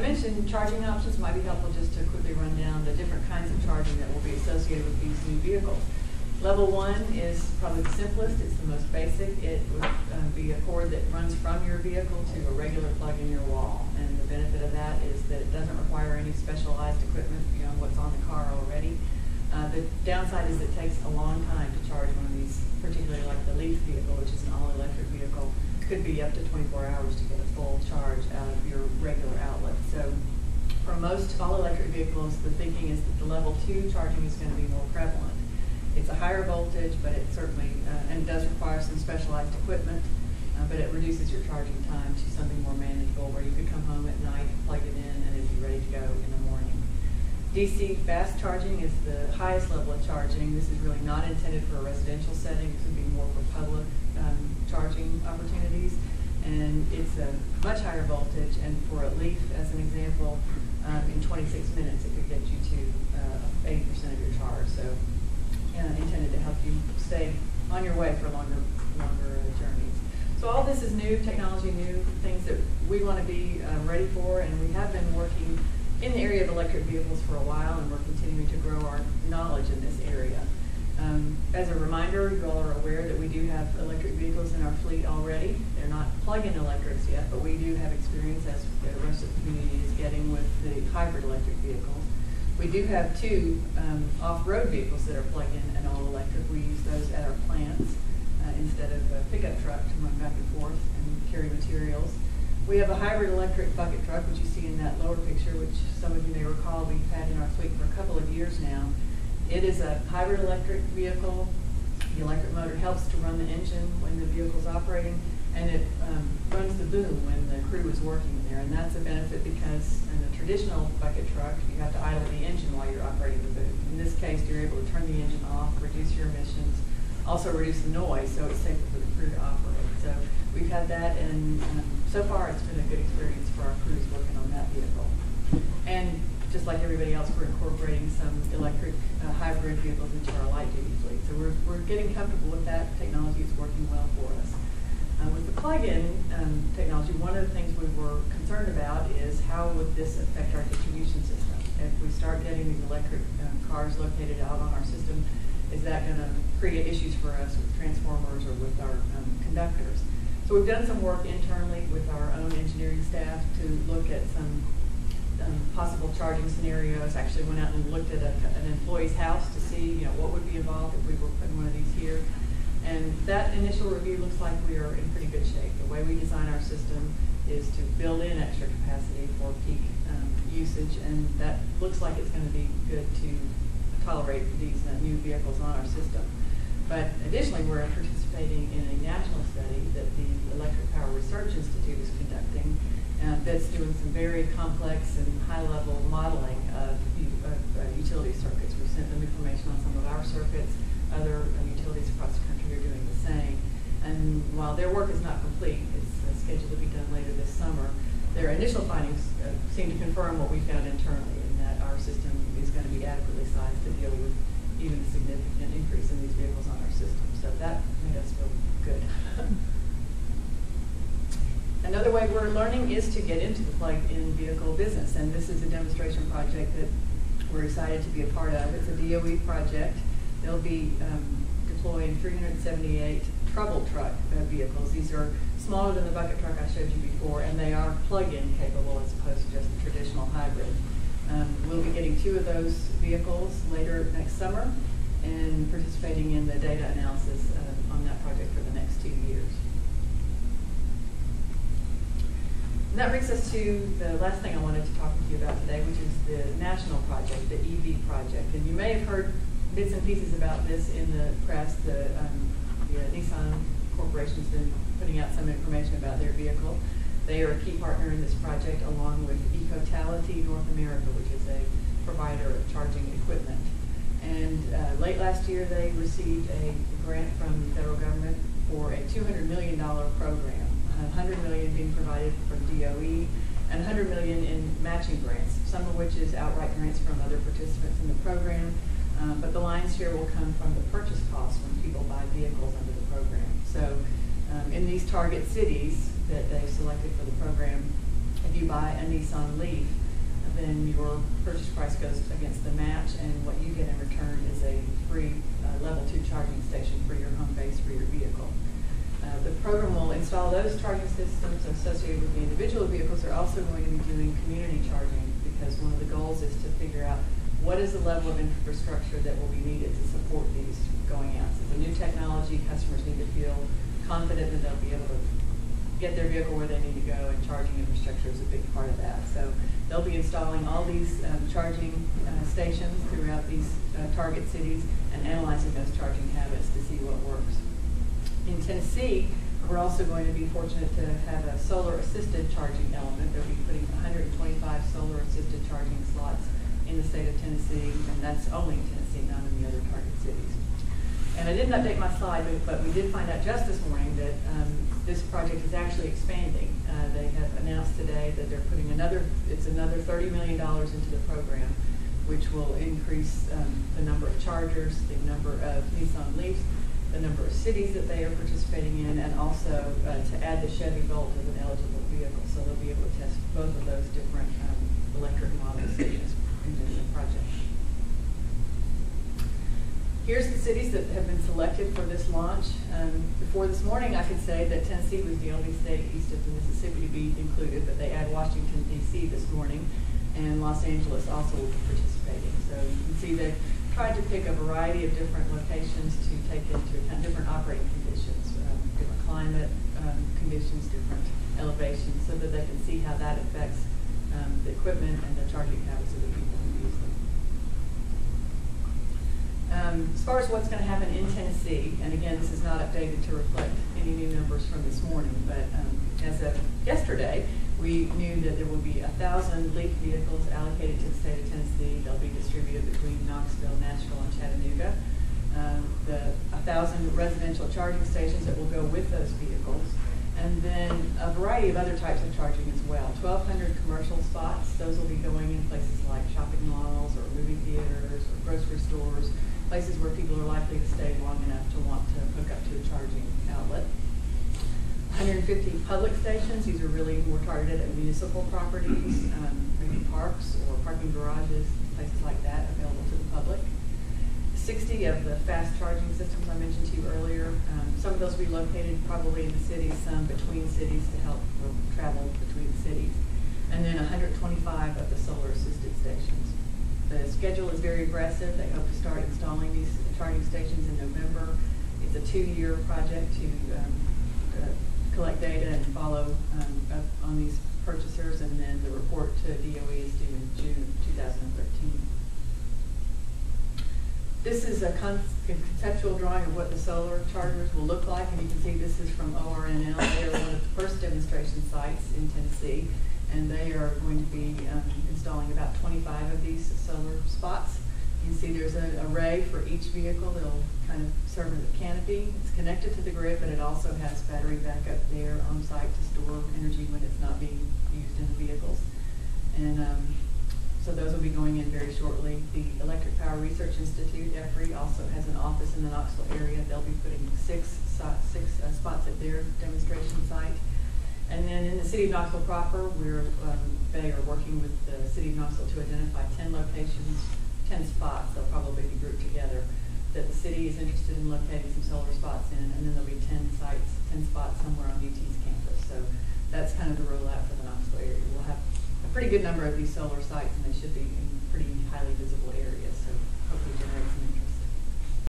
mentioned charging options. Might be helpful just to quickly run down the different kinds of charging that will be associated with these new vehicles. Level 1 is probably the simplest. It's the most basic. It would be a cord that runs from your vehicle to a regular plug in your wall. And the benefit of that is that it doesn't require any specialized equipment beyond what's on the car already. The downside is it takes a long time to charge one of these, particularly like the Leaf vehicle, which is an all-electric vehicle. Could be up to 24 hours to get a full charge out of your regular outlet. So for most all-electric vehicles, the thinking is that the level 2 charging is going to be more prevalent. It's a higher voltage, but it certainly, and does require some specialized equipment, but it reduces your charging time to something more manageable where you could come home at night, plug it in, and it'd be ready to go in the morning. DC fast charging is the highest level of charging. This is really not intended for a residential setting. This would be more for public charging opportunities. And it's a much higher voltage, and for a Leaf, as an example, in 26 minutes it could get you to 80% of your charge. So intended to help you stay on your way for longer journeys. So all this is new technology, new things that we want to be ready for, and we have been working in the area of electric vehicles for a while, and we're continuing to grow our knowledge in this area. As a reminder, you all are aware that we do have electric vehicles in our fleet already. They're not plug-in electrics yet, but we do have experience, as the rest of the community is getting, with the hybrid electric vehicles. We do have 2 off-road vehicles that are plug-in and all-electric. We use those at our plants instead of a pickup truck to run back and forth and carry materials. We have a hybrid electric bucket truck, which you see in that lower picture, which some of you may recall we've had in our fleet for a couple of years now. It is a hybrid electric vehicle. The electric motor helps to run the engine when the vehicle's operating, and it runs the boom when the crew is working there. And that's a benefit because in a traditional bucket truck, you have to idle the engine while you're operating the boom. In this case, you're able to turn the engine off, reduce your emissions, also reduce the noise, so it's safer for the crew to operate. So we've had that, and so far it's been a good experience for our crews working on that vehicle. And just like everybody else, we're incorporating some electric hybrid vehicles into our light-duty fleet. So we're getting comfortable with that technology. It's working well for us. With the plug-in technology, one of the things we were concerned about is how would this affect our distribution system? If we start getting these electric cars located out on our system, is that going to create issues for us with transformers or with our conductors? So we've done some work internally with our own engineering staff to look at some possible charging scenarios. Actually went out and looked at an employee's house to see what would be involved if we were putting one of these here. And that initial review looks like we are in pretty good shape. The way we design our system is to build in extra capacity for peak usage, and that looks like it's going to be good to tolerate these new vehicles on our system. But additionally, we're participating in a national study that the Electric Power Research Institute is conducting that's doing some very complex and high-level modeling of utility circuits. We've sent them information on some of our circuits. Other utilities across the country are doing the same. And while their work is not complete, it's scheduled to be done later this summer, their initial findings seem to confirm what we found internally, in that our system is going to be adequately sized to deal with even a significant increase in these vehicles on our system. So that made us feel good. Another way we're learning is to get into the plug-in vehicle business, and this is a demonstration project that we're excited to be a part of. It's a DOE project. They'll be deploying 378 trouble truck vehicles. These are smaller than the bucket truck I showed you before, and they are plug-in capable as opposed to just the traditional hybrid. We'll be getting 2 of those vehicles later next summer and participating in the data analysis on that project for the next 2 years. And that brings us to the last thing I wanted to talk with you about today, which is the national project, the EV project. And you may have heard bits and pieces about this in the press. The Nissan Corporation's been putting out some information about their vehicle. They are a key partner in this project, along with Ecotality North America, which is a provider of charging equipment. And late last year, they received a grant from the federal government for a $200 million program. $100 million being provided from DOE, and $100 million in matching grants, some of which is outright grants from other participants in the program, but the lion's share will come from the purchase costs when people buy vehicles under the program. So in these target cities that they've selected for the program, if you buy a Nissan Leaf, then your purchase price goes against the match, and what you get in return is a free level 2 charging station for your home base for your vehicle. The program will install those charging systems associated with the individual vehicles. They're also going to be doing community charging, because one of the goals is to figure out what is the level of infrastructure that will be needed to support these going out. So the new technology, customers need to feel confident that they'll be able to get their vehicle where they need to go, and charging infrastructure is a big part of that. So they'll be installing all these charging stations throughout these target cities and analyzing those charging habits to see what works. In Tennessee, we're also going to be fortunate to have a solar-assisted charging element. They'll be putting 125 solar-assisted charging slots in the state of Tennessee, and that's only in Tennessee, not in the other target cities. And I didn't update my slide, but we did find out just this morning that this project is actually expanding. They have announced today that they're putting another $30 million into the program, which will increase the number of chargers, the number of Nissan Leafs, the number of cities that they are participating in, and also to add the Chevy Bolt as an eligible vehicle. So they'll be able to test both of those different electric models in this project. Here's the cities that have been selected for this launch. Before this morning, I could say that Tennessee was the only state east of the Mississippi to be included, but they add Washington, D.C. this morning, and Los Angeles also will be participating. So you can see they've tried to pick a variety of different locations to take into account different operating conditions, different climate conditions, different elevations, so that they can see how that affects the equipment and the charging habits of the people who use them. As far as what's going to happen in Tennessee, and again, this is not updated to reflect any new numbers from this morning, but as of yesterday, we knew that there will be 1,000 Leaf vehicles allocated to the state of Tennessee. They'll be distributed between Knoxville, Nashville, and Chattanooga. The 1,000 residential charging stations that will go with those vehicles, and then a variety of other types of charging as well. 1,200 commercial spots. Those will be going in places like shopping malls or movie theaters or grocery stores, places where people are likely to stay long enough to want to hook up to a charging outlet. 150 public stations. These are really more targeted at municipal properties, maybe parks or parking garages, places like that available to the public. 60 of the fast charging systems I mentioned to you earlier. Some of those will be located probably in the cities, some between cities to help travel between cities. And then 125 of the solar-assisted stations. The schedule is very aggressive. They hope to start installing these charging stations in November. It's a 2-year project to collect data and follow up on these purchasers, and then the report to DOE is due in June 2013. This is a conceptual drawing of what the solar chargers will look like, and you can see this is from ORNL. They are one of the first demonstration sites in Tennessee, and they are going to be installing about 25 of these solar spots. You can see there's an array for each vehicle that'll kind of serve as a canopy. It's connected to the grid, but it also has battery backup there on site to store energy when it's not being used in the vehicles. And so those will be going in very shortly. The Electric Power Research Institute, EPRI, also has an office in the Knoxville area. They'll be putting six spots at their demonstration site. And then in the city of Knoxville proper, they are working with the city of Knoxville to identify 10 locations, 10 spots. They'll probably be grouped together that the city is interested in locating some solar spots in, and then there'll be 10 spots somewhere on UT's campus. So that's kind of the rollout for the Knoxville area. We'll have a pretty good number of these solar sites, and they should be in pretty highly visible areas.